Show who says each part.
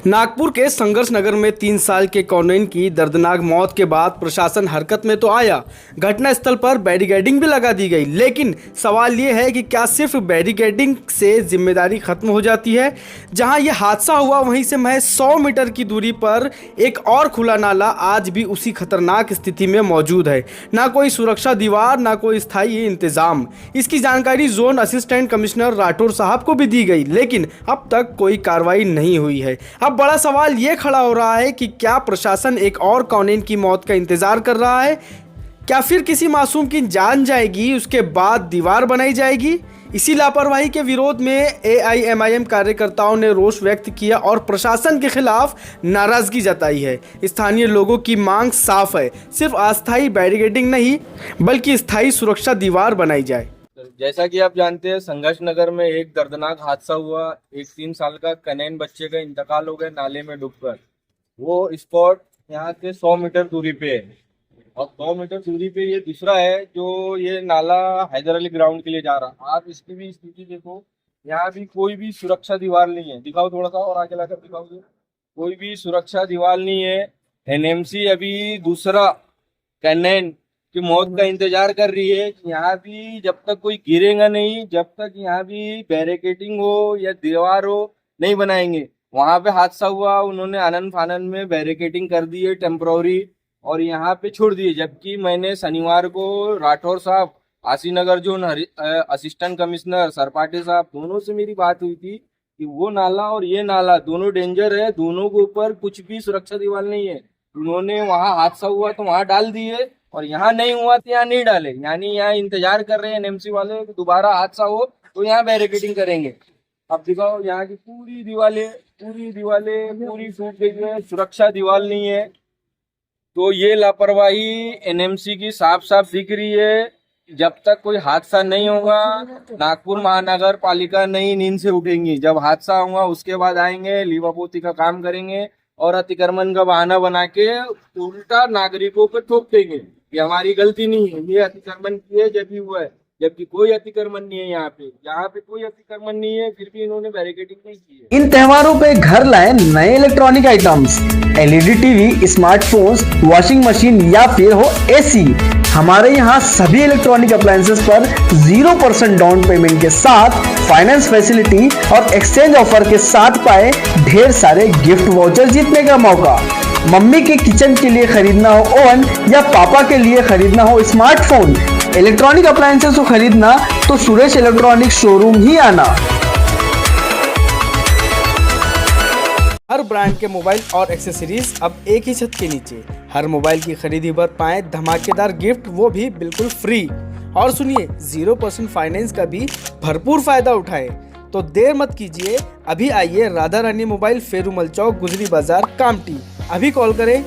Speaker 1: नागपुर के संघर्ष नगर में 3 साल के कॉन्वेंट की दर्दनाक मौत के बाद प्रशासन हरकत में तो आया। घटनास्थल पर बैरिकेडिंग भी लगा दी गई, लेकिन सवाल ये है कि क्या सिर्फ बैरिकेडिंग से जिम्मेदारी खत्म हो जाती है। जहां यह हादसा हुआ वहीं से महज 100 मीटर की दूरी पर एक और खुला नाला आज भी उसी खतरनाक स्थिति में मौजूद है। ना कोई सुरक्षा दीवार, ना कोई स्थायी इंतजाम। इसकी जानकारी जोन असिस्टेंट कमिश्नर राठौर साहब को भी दी गई, लेकिन अब तक कोई कार्रवाई नहीं हुई है। अब बड़ा सवाल ये खड़ा हो रहा है कि क्या प्रशासन एक और कॉन्वेंट की मौत का इंतजार कर रहा है? क्या फिर किसी मासूम की जान जाएगी, उसके बाद दीवार बनाई जाएगी? इसी लापरवाही के विरोध में AIMIM कार्यकर्ताओं ने रोष व्यक्त किया और प्रशासन के खिलाफ नाराजगी जताई है। स्थानीय लोगों की मांग साफ है, सिर्फ अस्थायी बैरिकेडिंग नहीं बल्कि स्थायी सुरक्षा दीवार बनाई जाए।
Speaker 2: जैसा कि आप जानते हैं, संघर्ष नगर में एक दर्दनाक हादसा हुआ। एक 3 साल का कनैन बच्चे का इंतकाल हो गया नाले में डूबकर। वो स्पॉट यहाँ से 100 मीटर दूरी पे है और 100 मीटर दूरी पे ये दूसरा है जो ये नाला हैदर अली ग्राउंड के लिए जा रहा। आप इसकी भी स्थिति देखो, यहाँ भी कोई भी सुरक्षा दीवार नहीं है। दिखाओ थोड़ा सा और आगे लाकर दिखाओगे, कोई भी सुरक्षा दीवार नहीं है। NMC अभी दूसरा कनैन की मौत का इंतजार कर रही है। यहाँ भी जब तक कोई गिरेगा नहीं, जब तक यहाँ भी बैरिकेडिंग हो या दीवार हो, नहीं बनाएंगे। वहां पे हादसा हुआ, उन्होंने आनन फानन में बैरिकेडिंग कर दी है टेम्पोररी और यहाँ पे छोड़ दिए। जबकि मैंने शनिवार को राठौर साहब, आशीनगर जोन असिस्टेंट कमिश्नर सरपाटे साहब, दोनों से मेरी बात हुई थी कि वो नाला और ये नाला दोनों डेंजर है, दोनों के ऊपर कुछ भी सुरक्षा दीवार नहीं है। उन्होंने वहां हादसा हुआ तो वहां डाल दिए और यहाँ नहीं हुआ तो यहाँ नहीं डाले। यानी यहाँ इंतजार कर रहे हैं NMC वाले कि दोबारा हादसा हो तो यहाँ बैरिकेडिंग करेंगे। अब दिखाओ, यहाँ की पूरी दीवारें पूरी सूख गई है, सुरक्षा दीवार नहीं है। तो ये लापरवाही NMC की साफ साफ दिख रही है। जब तक कोई हादसा नहीं होगा, नागपुर महानगर पालिका नहीं नींद से उठेंगी। जब हादसा होगा उसके बाद आएंगे, लीवापोती का काम करेंगे और अतिक्रमण का बहाना बना के उल्टा नागरिकों पर ठोक देंगे कि हमारी गलती नहीं है, ये अतिक्रमण किए जब भी हुआ है। जबकि कोई अतिक्रमण नहीं है, यहाँ पे कोई अतिक्रमण नहीं है, फिर भी इन्होंने बैरिकेडिंग नहीं की है।
Speaker 3: इन त्योहारों पे घर लाएं नए electronic items, LED TV, smartphones, washing machine या फिर हो AC। हमारे यहाँ सभी इलेक्ट्रॉनिक अप्लायंसेस पर 0% डाउन पेमेंट के साथ फाइनेंस फैसिलिटी और एक्सचेंज ऑफर के साथ पाए ढेर सारे गिफ्ट वाउचर जीतने का मौका। मम्मी के किचन के लिए खरीदना हो ओवन या पापा के लिए खरीदना हो स्मार्टफोन, इलेक्ट्रॉनिक अप्लायंसेस को खरीदना तो सुरेश इलेक्ट्रॉनिक शोरूम ही आना।
Speaker 1: हर ब्रांड के मोबाइल और एक्सेसरीज अब एक ही छत के नीचे। हर मोबाइल की खरीदी पर पाएं धमाकेदार गिफ्ट, वो भी बिल्कुल फ्री। और सुनिए, 0% फाइनेंस का भी भरपूर फायदा उठाएं। तो देर मत कीजिए, अभी आइए राधा रानी मोबाइल, फेरुमल चौक, गुजरी बाजार, कामटी। अभी कॉल करें